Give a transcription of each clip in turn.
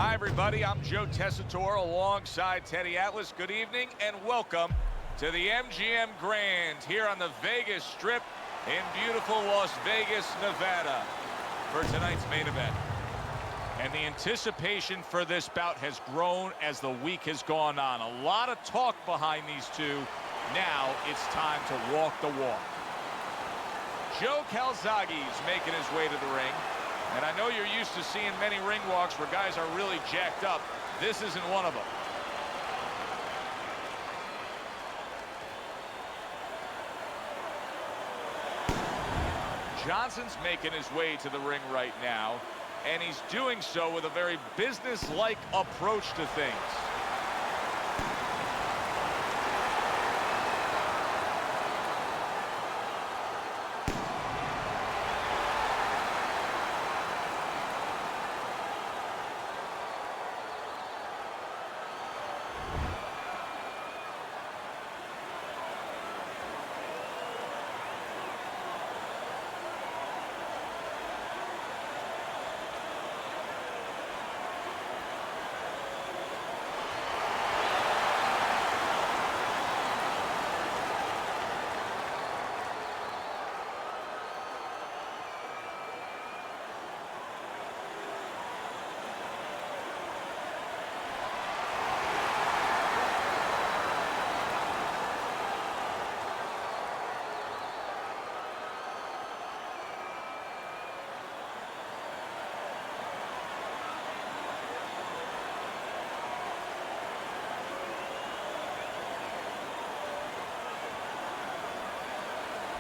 Hi, everybody. I'm Joe Tessitore alongside Teddy Atlas. Good evening and welcome to the MGM Grand here on the Vegas Strip in beautiful Las Vegas, Nevada for tonight's main event. And the anticipation for this bout has grown as the week has gone on. A lot of talk behind these two. Now it's time to walk the walk. Joe Calzaghe's making his way to the ring. And I know you're used to seeing many ring walks where guys are really jacked up. This isn't one of them. Johnson's making his way to the ring right now, and he's doing so with a very business-like approach to things.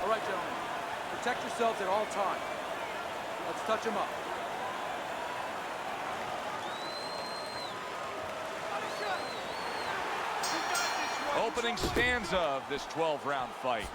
All right, gentlemen, protect yourselves at all times. Let's touch them up. Opening stanza of this 12-round fight.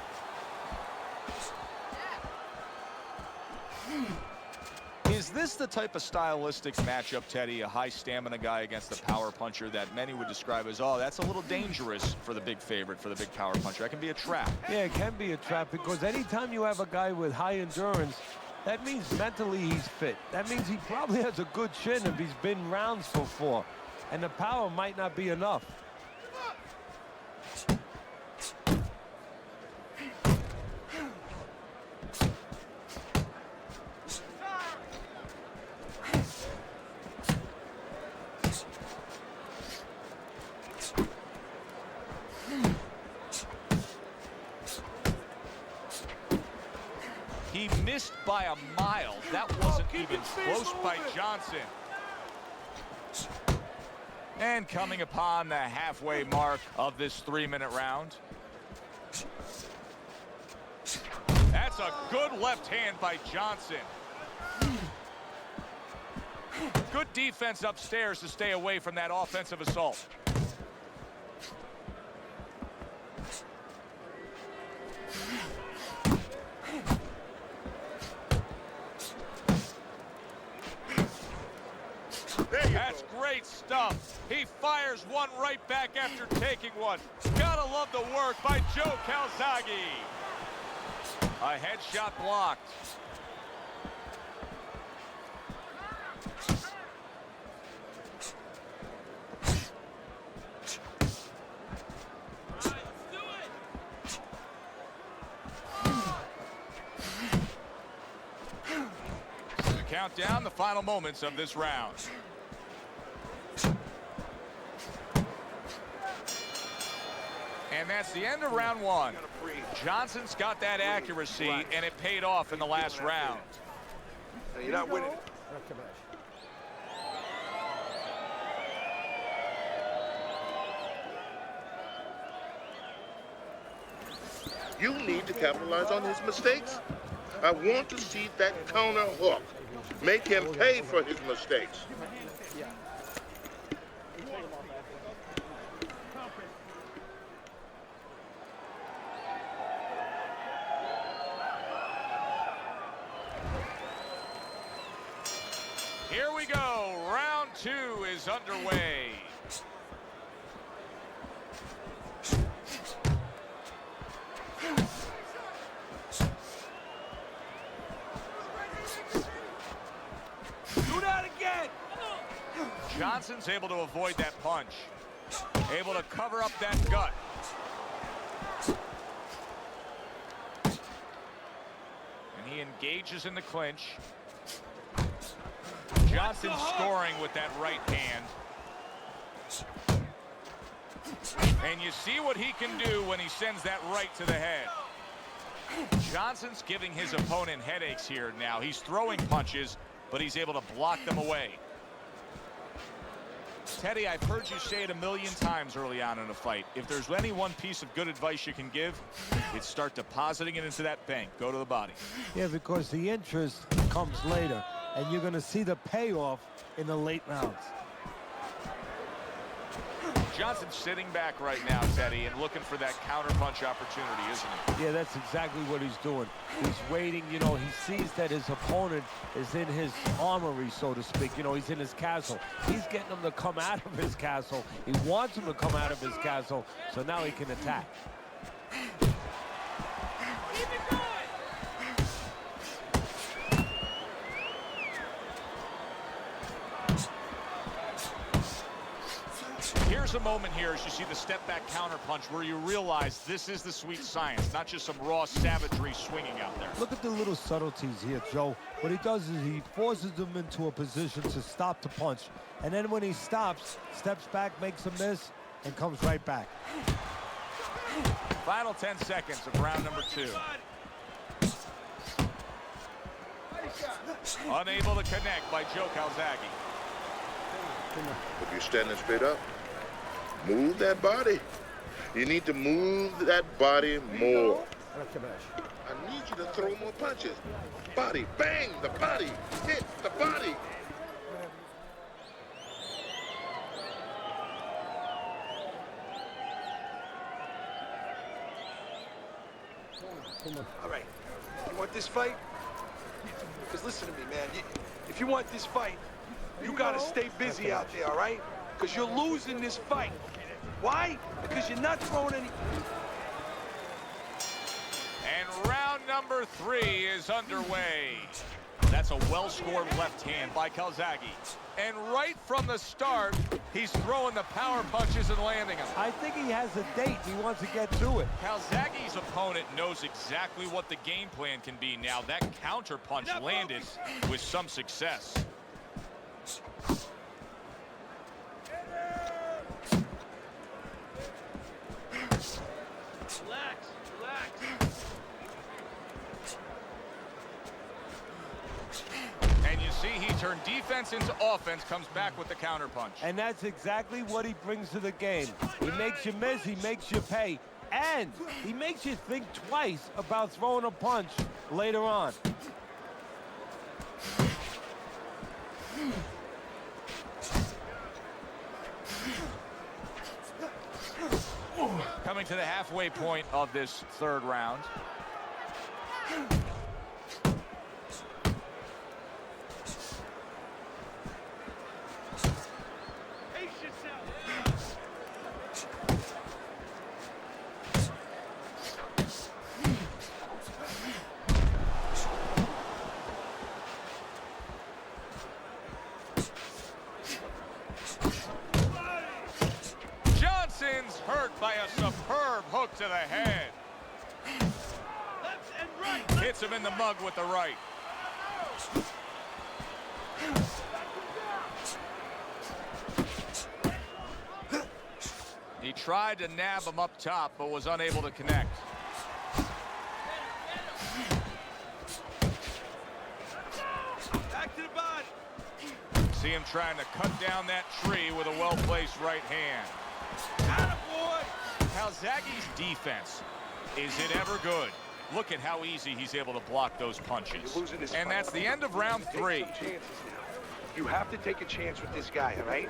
Is this the type of stylistic matchup, Teddy, a high stamina guy against a power puncher that many would describe as, oh, that's a little dangerous for the big favorite, for the big power puncher? That can be a trap. Yeah, it can be a trap because anytime you have a guy with high endurance, that means mentally he's fit. That means he probably has a good chin if he's been rounds before. And the power might not be enough. He missed by a mile. That wasn't even close by Johnson. And coming upon the halfway mark of this 3-minute round. That's a good left hand by Johnson. Good defense upstairs to stay away from that offensive assault. That's great stuff. He fires one right back after taking one. Gotta love the work by Joe Calzaghe. A headshot blocked. Countdown, the final moments of this round. And that's the end of round one. Johnson's got that accuracy, and it paid off in the last round. You're not winning. You need to capitalize on his mistakes. I want to see that counter hook. Make him pay for his mistakes. Here we go. Round two is underway. Johnson's able to avoid that punch. Able to cover up that gut. And he engages in the clinch. Johnson scoring with that right hand. And you see what he can do when he sends that right to the head. Johnson's giving his opponent headaches here now. He's throwing punches, but he's able to block them away. Teddy, I've heard you say it a million times early on in a fight. If there's any one piece of good advice you can give, it's start depositing it into that bank. Go to the body. Yeah, because the interest comes later, and you're going to see the payoff in the late rounds. Johnson's sitting back right now, Teddy, and looking for that counterpunch opportunity, isn't he? Yeah, that's exactly what he's doing. He's waiting, you know, he sees that his opponent is in his armory, so to speak. You know, he's in his castle. He's getting him to come out of his castle. He wants him to come out of his castle, so now he can attack. Here's a moment here as you see the step-back counterpunch where you realize this is the sweet science, not just some raw savagery swinging out there. Look at the little subtleties here, Joe. What he does is he forces them into a position to stop the punch. And then when he stops, steps back, makes a miss, and comes right back. Final 10 seconds of round number 2. Unable to connect by Joe Calzaghe. If you're standing straight up, move that body. You need to move that body more. I need you to throw more punches. Body, bang, the body, hit the body. All right. You want this fight? Because listen to me, man. If you want this fight, you gotta stay busy out there, all right? Because you're losing this fight. Why? Because you're not throwing any... And round number 3 is underway. That's a well-scored left hand by Calzaghe. And right from the start, he's throwing the power punches and landing them. I think he has a date. He wants to get to it. Calzaghe's opponent knows exactly what the game plan can be now. That counter punch landed with some success. Relax, relax. And you see he turned defense into offense, comes back with the counter punch. And that's exactly what he brings to the game. He makes you miss, he makes you pay, and he makes you think twice about throwing a punch later on. Coming to the halfway point of this 3rd round. Johnson's hurt by a superb hook to the head. Left and right. Hits him in the mug with the right. He tried to nab him up top, but was unable to connect. Back to the body. See him trying to cut down that tree with a well-placed right hand. Attaboy. Calzaghe's defense, is it ever good? Look at how easy he's able to block those punches. You're losing this And fight. that's the end of round 3. Take some chances now. You have to take a chance with this guy, all right?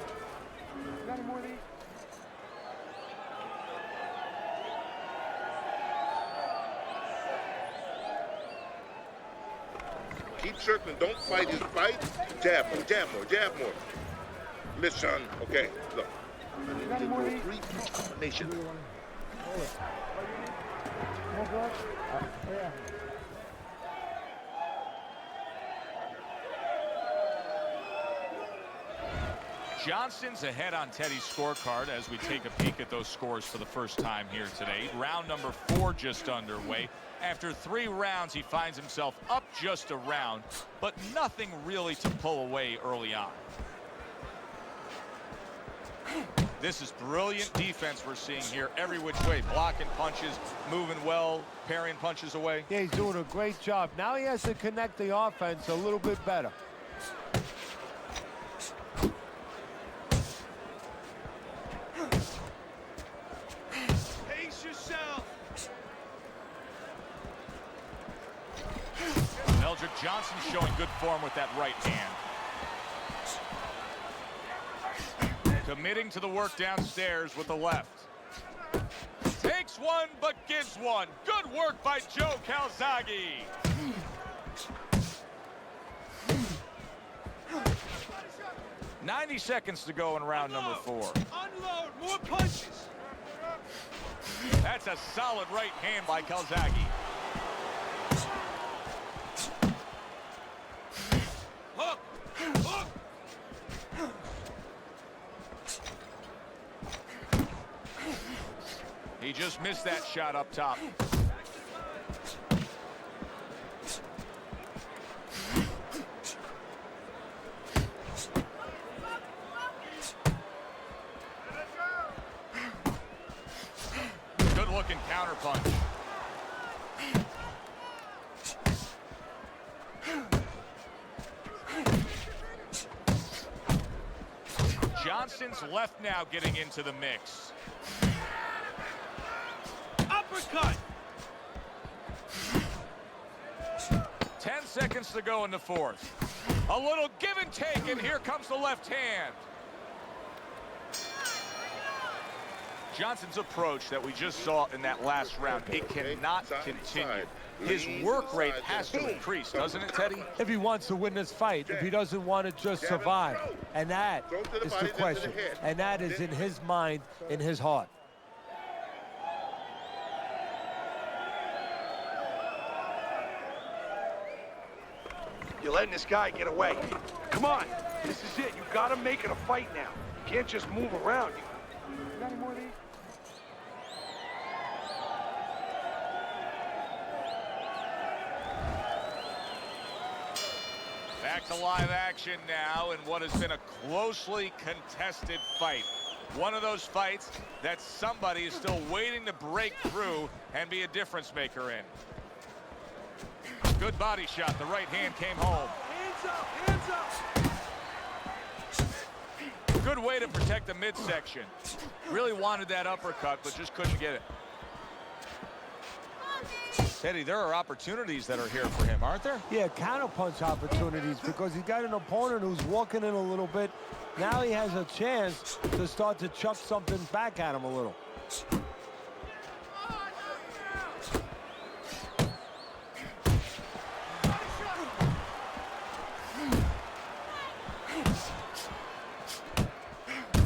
Keep circling. Don't fight his fight. Jab more, jab more, jab more. Listen, okay, look. I need to get more 3-punch combination. Johnson's ahead on Teddy's scorecard as we take a peek at those scores for the first time here today. Round number 4 just underway. After 3 rounds, he finds himself up just a round, but nothing really to pull away early on. This is brilliant defense we're seeing here every which way. Blocking punches, moving well, parrying punches away. Yeah, he's doing a great job. Now he has to connect the offense a little bit better. Pace yourself. Eldrick Johnson showing good form with that right hand. Committing to the work downstairs with the left. Takes one, but gives one. Good work by Joe Calzaghe. $90 to go in round number 4. Unload, more punches. That's a solid right hand by Calzaghe. Hook, hook. He just missed that shot up top. Good looking counter punch. Johnson's left now getting into the mix. Uppercut. 10 seconds to go in the 4th. A little give and take, and here comes the left hand. Johnson's approach that we just saw in that last round, it cannot continue. His work rate has to increase, doesn't it, Teddy? If he wants to win this fight, if he doesn't want to just survive. And that is the question. And that is in his mind, in his heart. You're letting this guy get away. Come on, this is it. You gotta make it a fight now. You can't just move around. You got any more of these? Back to live action now in what has been a closely contested fight. One of those fights that somebody is still waiting to break through and be a difference maker in. Good body shot. The right hand came home. Hands up, hands up. Good way to protect the midsection. Really wanted that uppercut, but just couldn't get it. Teddy, there are opportunities that are here for him, aren't there? Yeah, counterpunch opportunities because he's got an opponent who's walking in a little bit. Now he has a chance to start to chuck something back at him a little.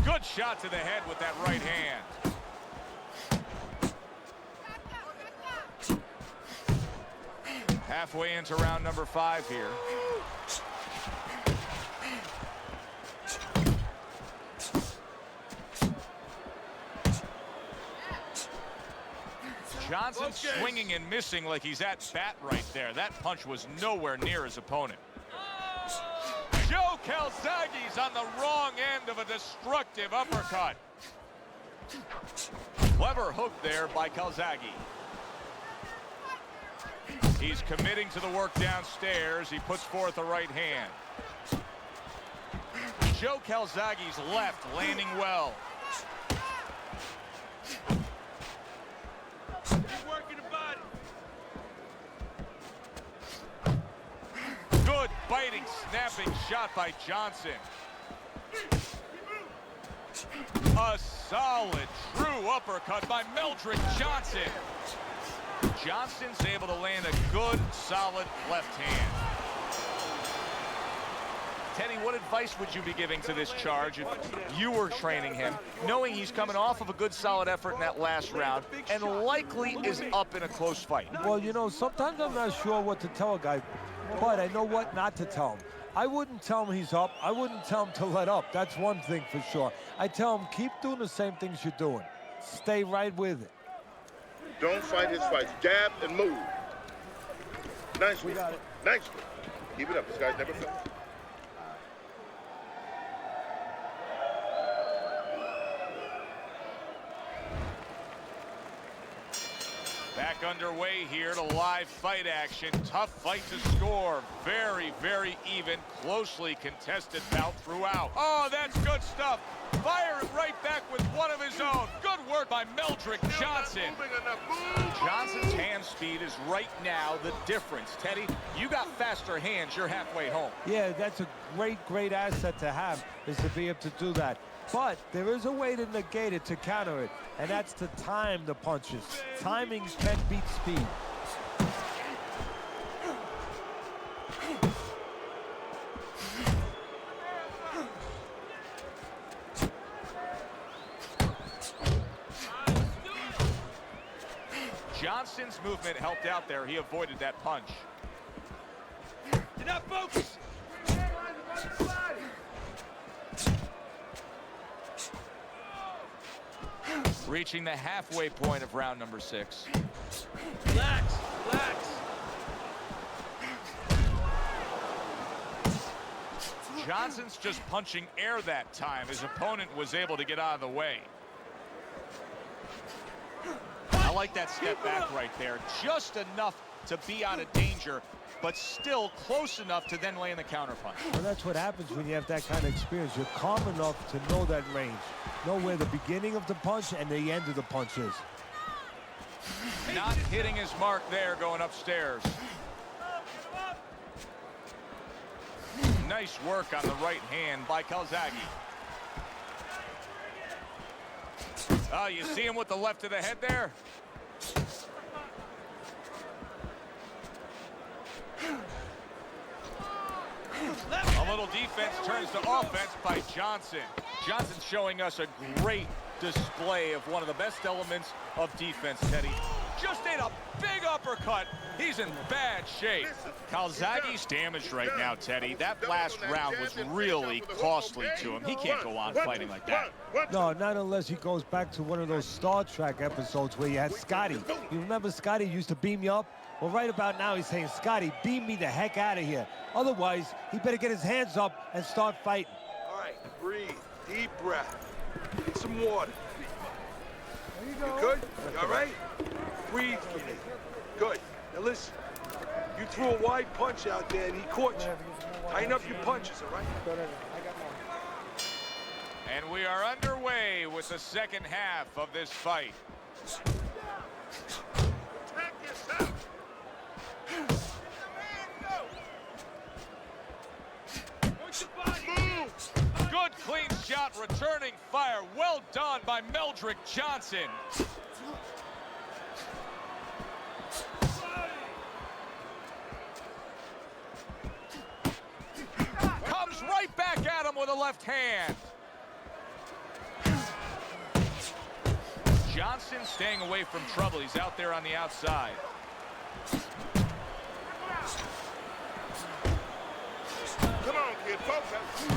Good shot to the head with that right hand. Halfway into round number 5 here. Johnson swinging and missing like he's at bat right there. That punch was nowhere near his opponent. Joe Calzaghe's on the wrong end of a destructive uppercut. Clever hook there by Calzaghe. He's committing to the work downstairs. He puts forth a right hand. Joe Calzaghe's left landing well. Keep working the body. Good biting, snapping shot by Johnson. A solid, true uppercut by Meldrick Johnson. Johnson's able to land a good, solid left hand. Teddy, what advice would you be giving to this charge if you were training him, knowing he's coming off of a good, solid effort in that last round and likely is up in a close fight? Well, you know, sometimes I'm not sure what to tell a guy, but I know what not to tell him. I wouldn't tell him he's up. I wouldn't tell him to let up. That's one thing for sure. I tell him, keep doing the same things you're doing. Stay right with it. Don't fight his fights. Jab and move. Nice one. Nice one. Keep it up. This guy's never failed. Back underway here to live fight action. Tough fight to score. Very, very even, closely contested bout throughout. Oh, that's good stuff. Firing right back with one of his own. Good work by Meldrick Johnson. Johnson's hand speed is right now the difference. Teddy, you got faster hands. You're halfway home. Yeah, that's a great asset to have, is to be able to do that. But there is a way to negate it, to counter it, and that's to time the punches. Timing can beat speed. Johnson's movement helped out there. He avoided that punch. You're not focused. Reaching the halfway point of round number 6. Relax, relax. Johnson's just punching air that time. His opponent was able to get out of the way. I like that step back right there. Just enough to be out of danger, but still close enough to then lay in the counterpunch. Well, that's what happens when you have that kind of experience. You're calm enough to know that range. Know where the beginning of the punch and the end of the punch is. Not hitting his mark there, going upstairs. Nice work on the right hand by Calzaghe. Oh, you see him with the left of the head there? A little defense turns to offense by Johnson. Johnson showing us a great display of one of the best elements of defense, Teddy. Just ate a big uppercut. He's in bad shape. Calzaghe's damaged right now, Teddy. That last round was really costly to him. He can't go on fighting like that. No, not unless he goes back to one of those Star Trek episodes where you had Scotty. You remember Scotty used to beam you up? Well, right about now he's saying, Scotty, beam me the heck out of here. Otherwise, he better get his hands up and start fighting. All right, breathe. Deep breath. Get some water. You good? You all right? Breathe, kid. Good. Now listen. You threw a wide punch out there and he caught you. Tighten up your punches, all right? And we are underway with the second half of this fight. Attack yourself. Good clean shot, returning fire. Well done by Meldrick Johnson. Comes right back at him with a left hand. Johnson staying away from trouble. He's out there on the outside. Come on, kid, focus.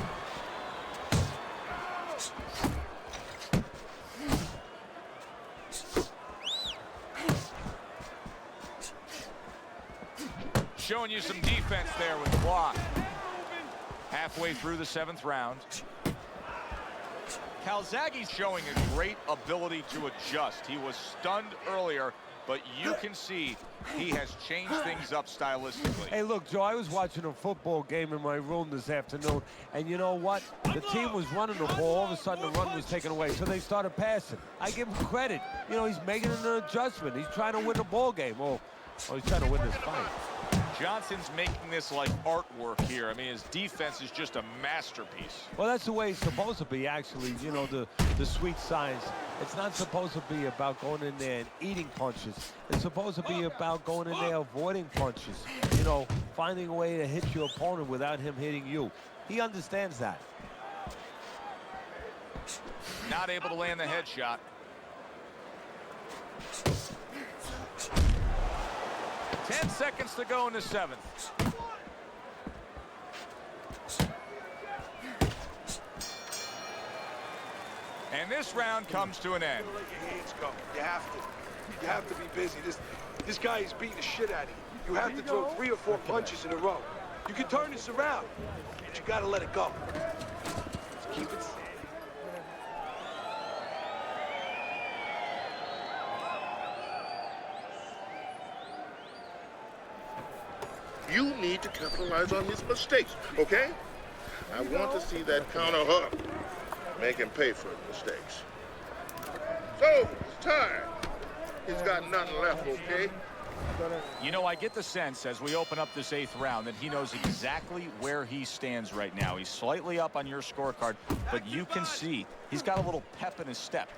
Showing you some defense there with block. Halfway through the 7th round. Calzaghe's showing a great ability to adjust. He was stunned earlier, but you can see he has changed things up stylistically. Hey, look, Joe, I was watching a football game in my room this afternoon, and you know what? The team was running the ball. All of a sudden, the run was taken away, so they started passing. I give him credit. You know, he's making an adjustment. He's trying to win the ball game. Oh, he's trying to win this fight. Johnson's making this like artwork here. I mean, his defense is just a masterpiece. Well, that's the way it's supposed to be, actually. You know, the sweet science. It's not supposed to be about going in there and eating punches. It's supposed to be about going in there avoiding punches. You know, finding a way to hit your opponent without him hitting you. He understands that. Not able to land the headshot. Ten seconds to go in the 7th. And this round comes to an end. Let your hands go. You have to. You have to be busy. This guy is beating the shit out of you. You have to throw 3 or 4 punches in a row. You can turn this around, but you gotta let it go. Just keep it. You need to capitalize on his mistakes, okay? I want to see that counter hook. Make him pay for his mistakes. So, it's time. He's got nothing left, okay? You know, I get the sense as we open up this 8th round that he knows exactly where he stands right now. He's slightly up on your scorecard, but you can see he's got a little pep in his step.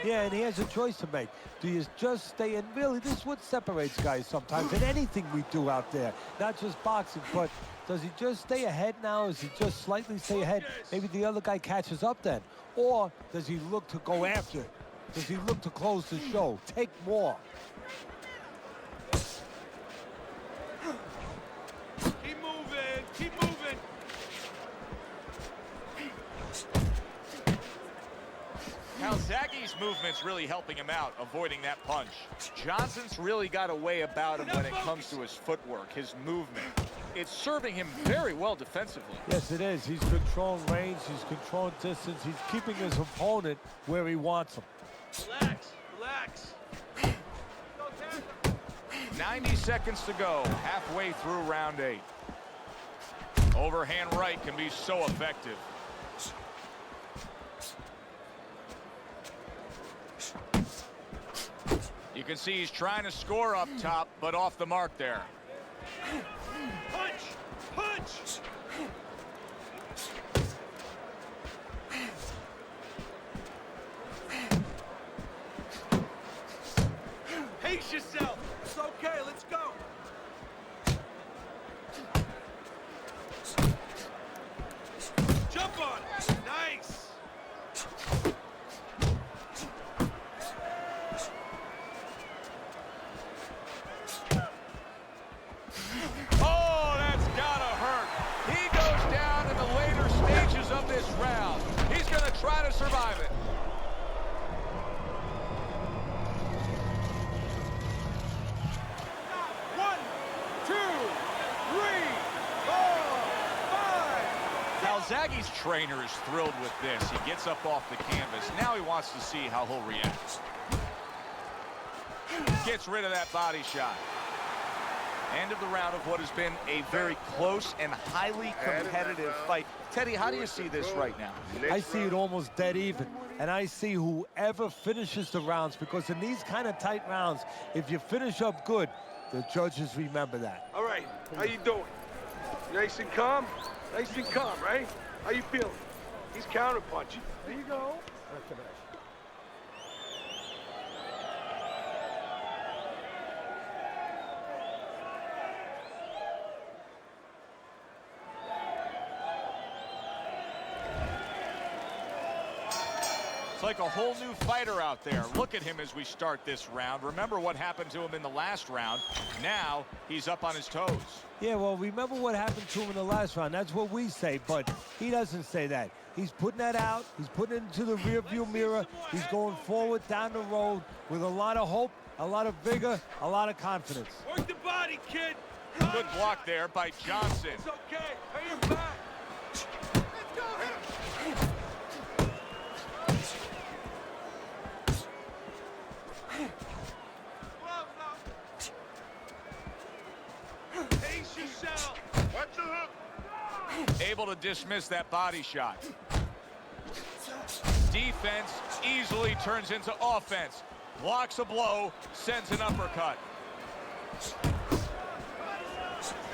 Yeah, and he has a choice to make. Do you just stay in? Really, this is what separates guys sometimes in anything we do out there, not just boxing, but does he just stay ahead now? Does he just slightly stay ahead? Maybe the other guy catches up then. Or does he look to go after it? Does he look to close the show? Take more. Keep moving. Keep moving. Calzaghe's movement's really helping him out, avoiding that punch. Johnson's really got a way about him when it comes to his footwork, his movement. It's serving him very well defensively. Yes, it is. He's controlling range. He's controlling distance. He's keeping his opponent where he wants him. Relax. Relax. 90 seconds to go, halfway through round 8. Overhand right can be so effective. You can see he's trying to score up top, but off the mark there. Punch! Punch! Pace yourself. It's okay. Let's go. Jump on it. Nice. Oh, that's gotta hurt. He goes down in the later stages of this round. He's gonna try to survive it. Calzaghe's trainer is thrilled with this. He gets up off the canvas. Now he wants to see how he'll react. Gets rid of that body shot. End of the round of what has been a very close and highly competitive fight. Teddy, how do you see this right now? I see it almost dead even. And I see whoever finishes the rounds, because in these kind of tight rounds, if you finish up good, the judges remember that. All right. How you doing? Nice and calm? Nice and calm, right? How you feeling? He's counterpunching. There you go. It's like a whole new fighter out there. Look at him as we start this round. Remember what happened to him in the last round. Now he's up on his toes. Yeah, well, remember what happened to him in the last round. That's what we say, but he doesn't say that. He's putting that out. He's putting it into the rearview mirror. He's going forward down the road with a lot of hope, a lot of vigor, a lot of confidence. Work the body, kid. Good block there by Johnson. It's okay. Pay him back. Pace yourself. Watch the hook. Able to dismiss that body shot. Defense easily turns into offense. Blocks a blow, sends an uppercut.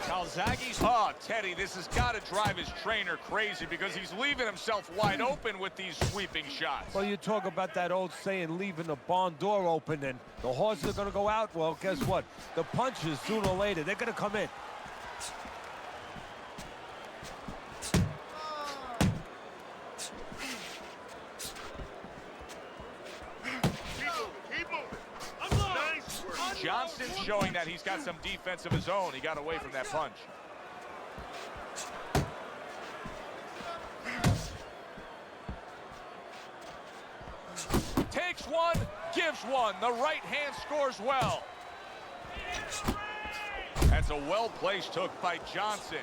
Calzaghe's, oh, Teddy, this has got to drive his trainer crazy because he's leaving himself wide open with these sweeping shots. Well, you talk about that old saying, leaving the barn door open, and the horses are going to go out. Well, guess what? The punches, sooner or later, they're going to come in. Johnson showing that he's got some defense of his own. He got away from that punch. Takes one, gives one. The right hand scores well. That's a well-placed hook by Johnson.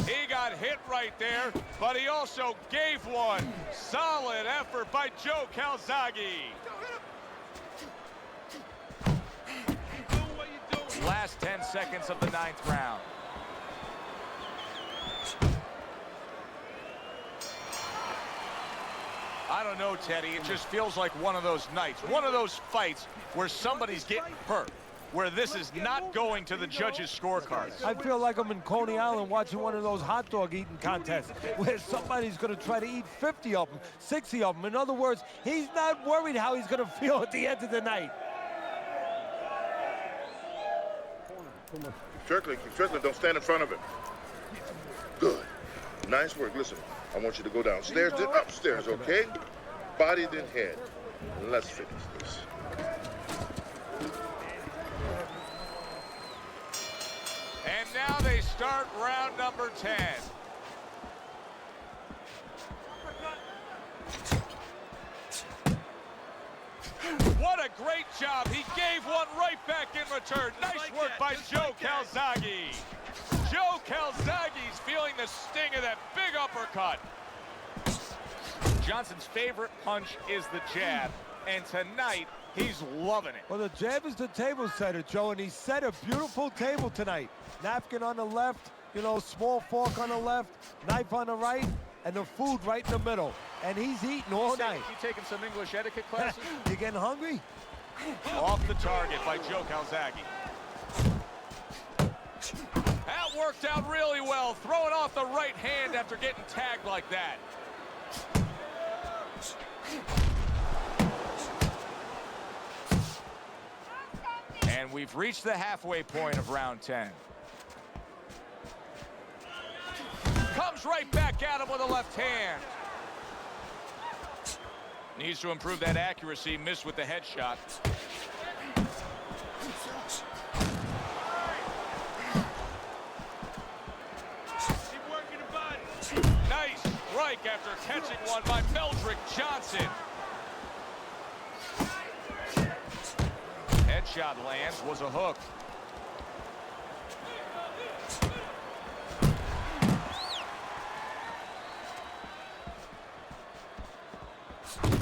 He got hit right there, but he also gave one. Solid effort by Joe Calzaghe. Last 10 seconds of the 9th round. I don't know, Teddy. It just feels like one of those nights, one of those fights where somebody's getting hurt, where this is not going to the judges' scorecards. I feel like I'm in Coney Island watching one of those hot dog eating contests where somebody's going to try to eat 50 of them, 60 of them. In other words, he's not worried how he's going to feel at the end of the night. Keep circling, don't stand in front of him. Good. Nice work. Listen, I want you to go downstairs, then upstairs, okay? Body, then head. Let's finish this. And now they start round number 10. What a great job. He gave one right back in return. Nice work by Joe Calzaghe. Joe Calzaghe's feeling the sting of that big uppercut. Johnson's favorite punch is the jab, and tonight he's loving it. Well, the jab is the table setter, Joe, and he set a beautiful table tonight. Napkin on the left, you know, small fork on the left, knife on the right, and the food right in the middle. And he's eating all night. You taking some English etiquette classes? You getting hungry? Off the target by Joe Calzaghe. That worked out really well, throwing off the right hand after getting tagged like that. And we've reached the halfway point of round 10. Comes right back at him with a left hand. Needs to improve that accuracy, missed with the headshot. Nice strike after catching one by Meldrick Johnson. Headshot lands, was a hook.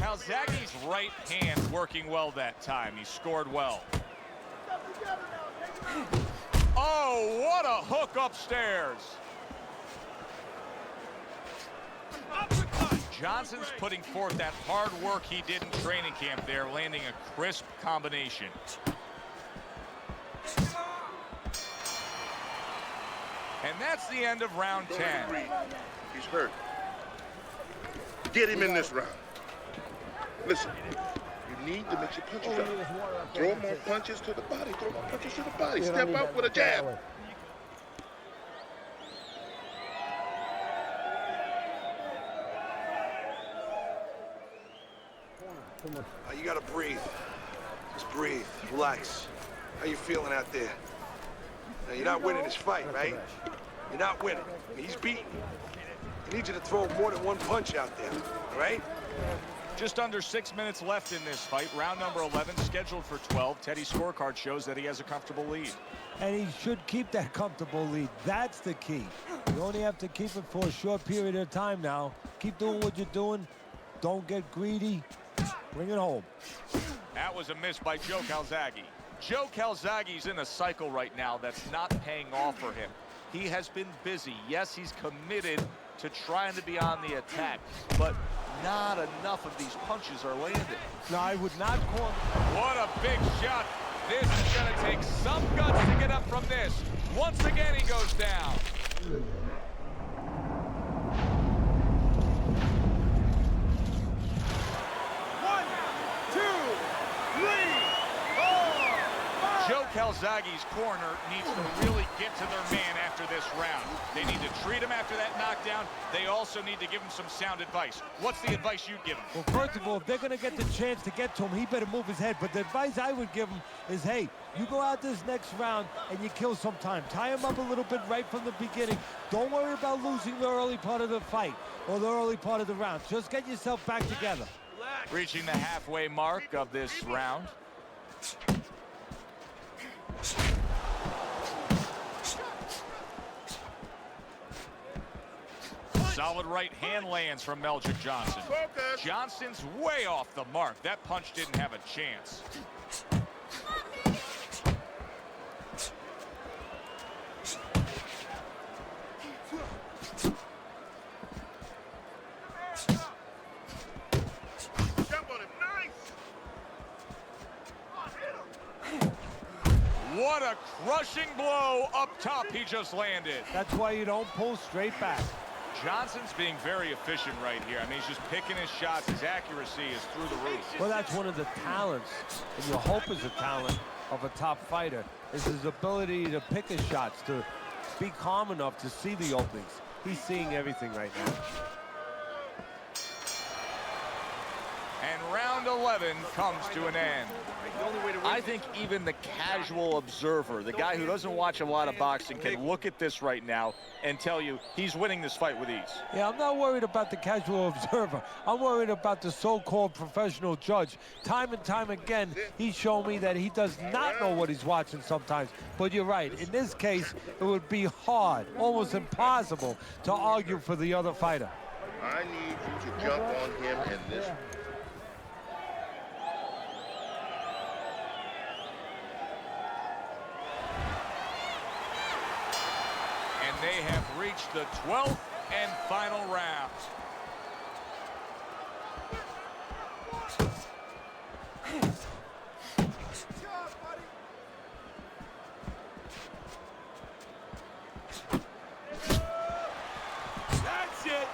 Calzaghe's right hand working well that time. He scored well. Oh, what a hook upstairs. Johnson's putting forth that hard work he did in training camp there, landing a crisp combination. And that's the end of round 10. He's hurt. Get him in this round. Listen, you need to mix your punches up. Throw more punches to the body. Throw more punches to the body. Step out with a jab. You gotta breathe. Just breathe. Relax. How you feeling out there? Now, you're not winning this fight, right? You're not winning. He's beaten. I need you to throw more than one punch out there, all right? Just under 6 minutes left in this fight. Round number 11 scheduled for 12. Teddy's scorecard shows that he has a comfortable lead. And he should keep that comfortable lead. That's the key. You only have to keep it for a short period of time now. Keep doing what you're doing. Don't get greedy. Bring it home. That was a miss by Joe Calzaghe. Joe Calzaghe's in a cycle right now that's not paying off for him. He has been busy. Yes, he's committed to trying to be on the attack, but not enough of these punches are landing. No, I would not call. What a big shot. This is going to take some guts to get up from this. Once again, he goes down. Joe Calzaghe's corner needs to really get to their man after this round. They need to treat him after that knockdown. They also need to give him some sound advice. What's the advice you'd give him? Well, first of all, if they're going to get the chance to get to him, he better move his head. But the advice I would give him is, hey, you go out this next round and you kill some time. Tie him up a little bit right from the beginning. Don't worry about losing the early part of the fight or the early part of the round. Just get yourself back together. Reaching the halfway mark of this round. Solid right hand lands from Meldrick Johnson. Johnson's way off the mark. That punch didn't have a chance. What a crushing blow up top he just landed. That's why you don't pull straight back. Johnson's being very efficient right here. I mean, he's just picking his shots. His accuracy is through the roof. Well, that's one of the talents, and you hope is a talent of a top fighter, is his ability to pick his shots, to be calm enough to see the openings. He's seeing everything right now. And round 11 comes to an end. I think even the casual observer, the guy who doesn't watch a lot of boxing, can look at this right now and tell you he's winning this fight with ease. Yeah, I'm not worried about the casual observer. I'm worried about the so-called professional judge. Time and time again, he's shown me that he does not know what he's watching sometimes. But you're right. In this case, it would be hard, almost impossible, to argue for the other fighter. I need you to jump on him in this. They have reached the 12th and final round. That's it.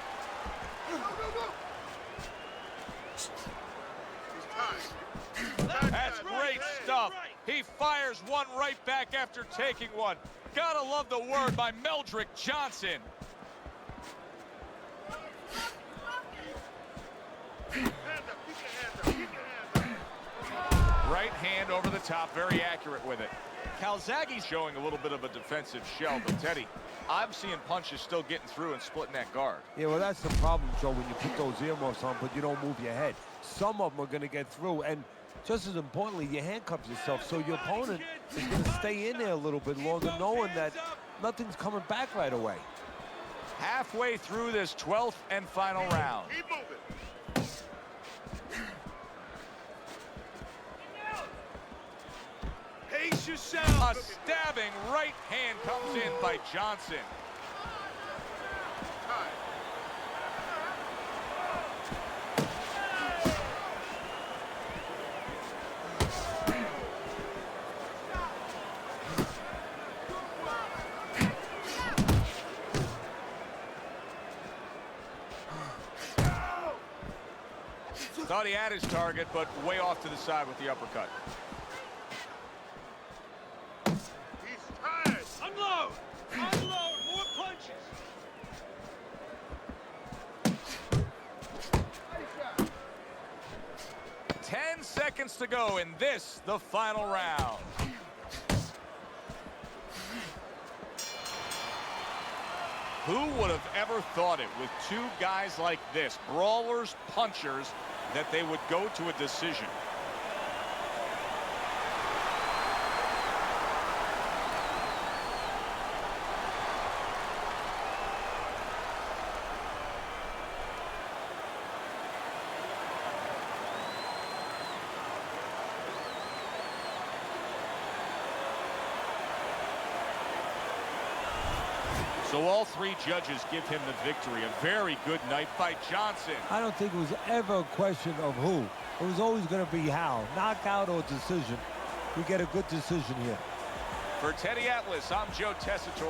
That's great stuff. He fires one right back after taking one. Gotta love the word by Meldrick Johnson. Right hand over the top, very accurate with it. Calzaghe's showing a little bit of a defensive shell, but Teddy, I'm seeing punches still getting through and splitting that guard. Yeah, well, that's the problem, Joe, when you put those earmuffs on, but you don't move your head. Some of them are going to get through, and just as importantly, you handcuff yourself so your opponent is going to stay in there a little bit longer, knowing that nothing's coming back right away. Halfway through this 12th and final round. Keep moving. Pace yourself. A stabbing right hand comes in by Johnson. Thought he had his target, but way off to the side with the uppercut. He's tired. Unload. Unload. More punches. 10 seconds to go in this, the final round. Who would have ever thought it with two guys like this, brawlers, punchers, that they would go to a decision? So all three judges give him the victory. A very good night by Johnson. I don't think it was ever a question of who. It was always going to be how. Knockout or decision. We get a good decision here. For Teddy Atlas, I'm Joe Tessitore.